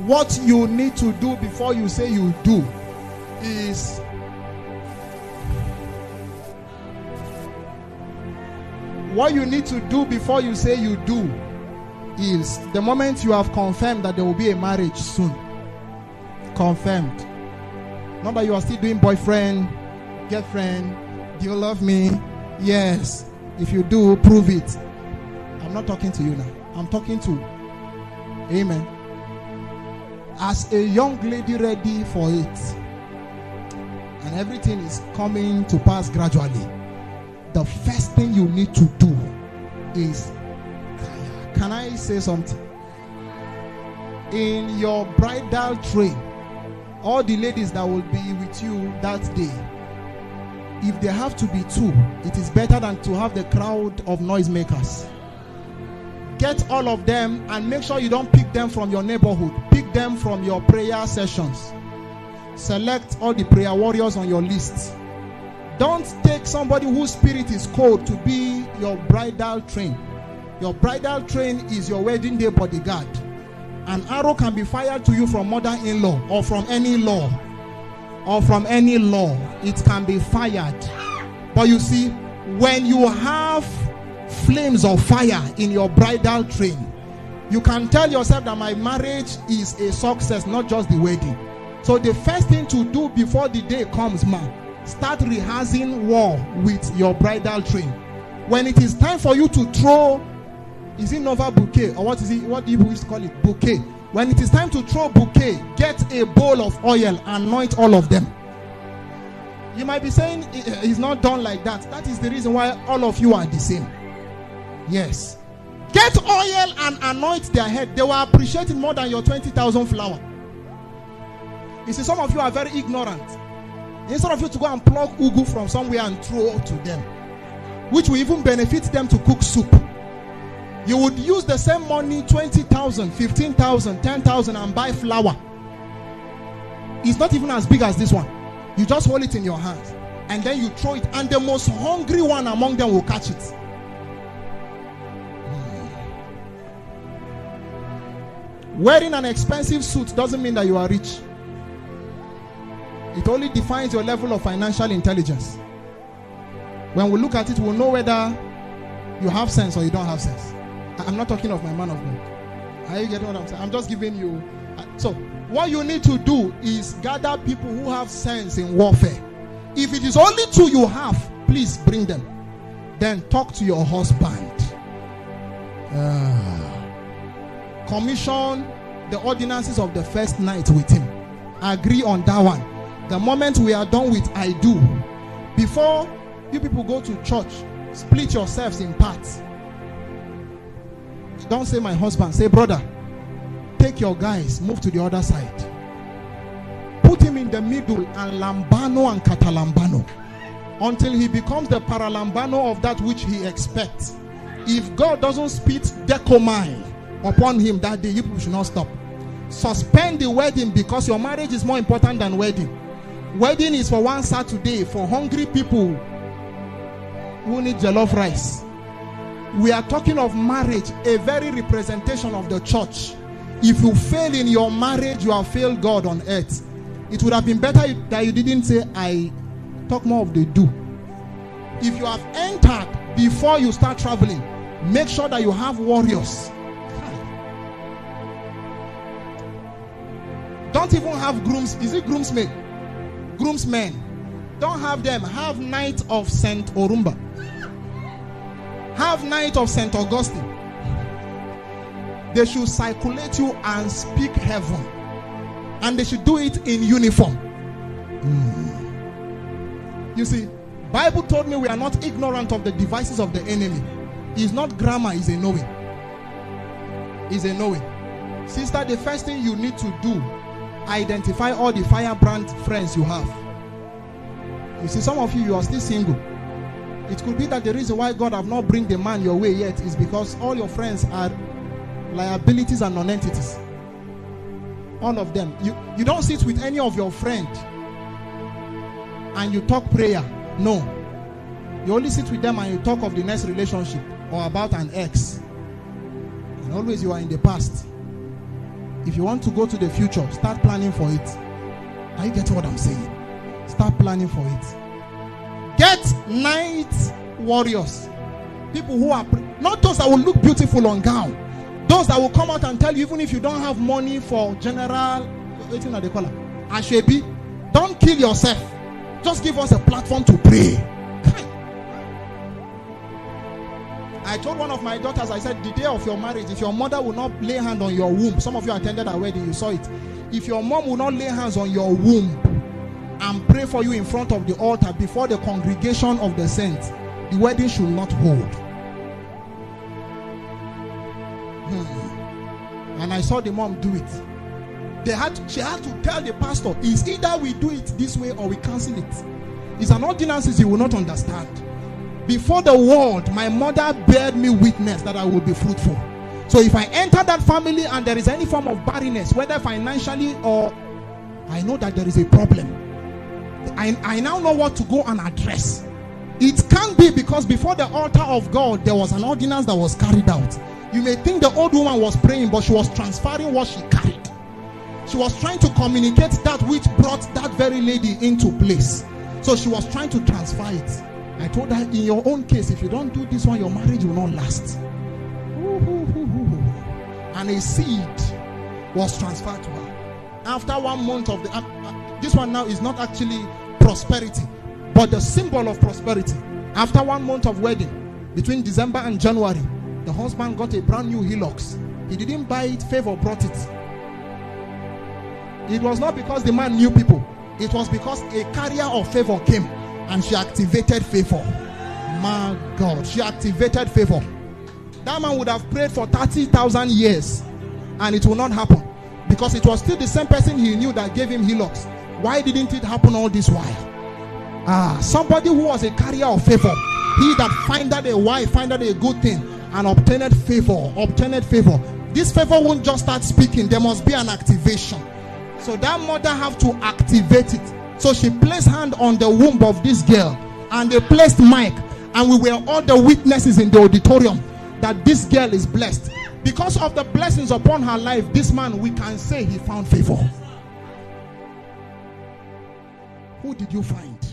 What you need to do before you say you do is the moment you have confirmed that there will be a marriage soon. Confirmed. Not that you are still doing boyfriend, girlfriend. Do you love me? Yes. If you do, prove it. I'm not talking to you now. I'm talking to, amen, as a young lady ready for it, and everything is coming to pass gradually, the first thing you need to do is, can I say something? In your bridal train, all the ladies that will be with you that day, if they have to be two, it is better than to have the crowd of noisemakers. Get all of them and make sure you don't pick them from your neighborhood. Pick them from your prayer sessions. Select all the prayer warriors on your list. Don't take somebody whose spirit is cold to be your bridal train. Your bridal train is your wedding day bodyguard. An arrow can be fired to you from mother-in-law or from any law. It can be fired. But you see, when you have flames of fire in your bridal train, you can tell yourself that my marriage is a success, not just the wedding. So the first thing to do before the day comes, man, start rehearsing war with your bridal train. When it is time for you to throw, is it Nova bouquet or what is it? What do you used to call it? Bouquet. When it is time to throw bouquet, get a bowl of oil, anoint all of them. You might be saying it's not done like that. That is the reason why all of you are the same. Yes. Get oil and anoint their head. They will appreciate it more than your 20,000 flower. You see, some of you are very ignorant. Instead of you to go and pluck ugu from somewhere and throw to them, which will even benefit them to cook soup, you would use the same money, 20,000, 15,000, 10,000, and buy flour. It's not even as big as this one. You just hold it in your hands and then you throw it, and the most hungry one among them will catch it. Wearing an expensive suit doesn't mean that you are rich. It only defines your level of financial intelligence. When we look at it, we'll know whether you have sense or you don't have sense. I'm not talking of my man of God. Are you getting what I'm saying? I'm just giving you. So what you need to do is gather people who have sense in warfare. If it is only two you have, please bring them. Then talk to your husband. Commission the ordinances of the first night with him. Agree on that one. The moment we are done with I do, before you people go to church, split yourselves in parts. Don't say my husband, say brother. Take your guys, move to the other side. Put him in the middle and lambano and catalambano until he becomes the paralambano of that which he expects. If God doesn't spit decomai upon him that day, you people should not stop. Suspend the wedding, because your marriage is more important than wedding. Wedding is for one Saturday for hungry people who need jollof rice. We are talking of marriage, a very representation of the church. If you fail in your marriage, you have failed God on earth. It would have been better that you didn't say I. Talk more of the do. If you have entered before you start traveling, make sure that you have warriors. Don't even have grooms. Is it groomsmen? Groomsmen. Don't have them. Have night of Saint Orumba. Have night of Saint Augustine. They should circulate you and speak heaven. And they should do it in uniform. You see, Bible told me we are not ignorant of the devices of the enemy. It's not grammar, it's a knowing. It's a knowing. Sister, the first thing you need to do, identify all the firebrand friends you have. You see, some of you are still single. It could be that the reason why God have not bring the man your way yet is because all your friends are liabilities and non-entities. All of them. You don't sit with any of your friends and you talk prayer. No. You only sit with them and you talk of the next relationship or about an ex. And always you are in the past. If you want to go to the future, start planning for it. Are you getting what I'm saying? Start planning for it. Get night warriors. People who are, not those that will look beautiful on gown. Those that will come out and tell you, even if you don't have money for general, waiting at the color, Ashebi, don't kill yourself. Just give us a platform to pray. I told one of my daughters, I said, the day of your marriage, if your mother will not lay hand on your womb, some of you attended our wedding, you saw it. If your mom will not lay hands on your womb and pray for you in front of the altar before the congregation of the saints, the wedding should not hold. And I saw the mom do it. She had to tell the pastor, it's either we do it this way or we cancel it. It's an ordinance you will not understand. Before the world, my mother bared me witness that I will be fruitful. So if I enter that family and there is any form of barrenness, whether financially or, I know that there is a problem. I now know what to go and address. It can't be because before the altar of God, there was an ordinance that was carried out. You may think the old woman was praying, but she was transferring what she carried. She was trying to communicate that which brought that very lady into place. So she was trying to transfer it. I told her, in your own case, if you don't do this one, your marriage will not last. And a seed was transferred to her. After 1 month of the... this one now is not actually prosperity, but the symbol of prosperity. After 1 month of wedding, between December and January, the husband got a brand new Hilux. He didn't buy it, favor brought it. It was not because the man knew people. It was because a carrier of favor came and she activated favor. My God, she activated favor. That man would have prayed for 30,000 years and it will not happen because it was still the same person he knew that gave him Hilux. Why didn't it happen all this while? Somebody who was a carrier of favor, he that findeth a wife findeth a good thing and obtained favor. This favor won't just start speaking. There must be an activation. So that mother have to activate it. So she placed hand on the womb of this girl and they placed mic, and we were all the witnesses in the auditorium that this girl is blessed. Because of the blessings upon her life, this man, we can say he found favor. Who did you find?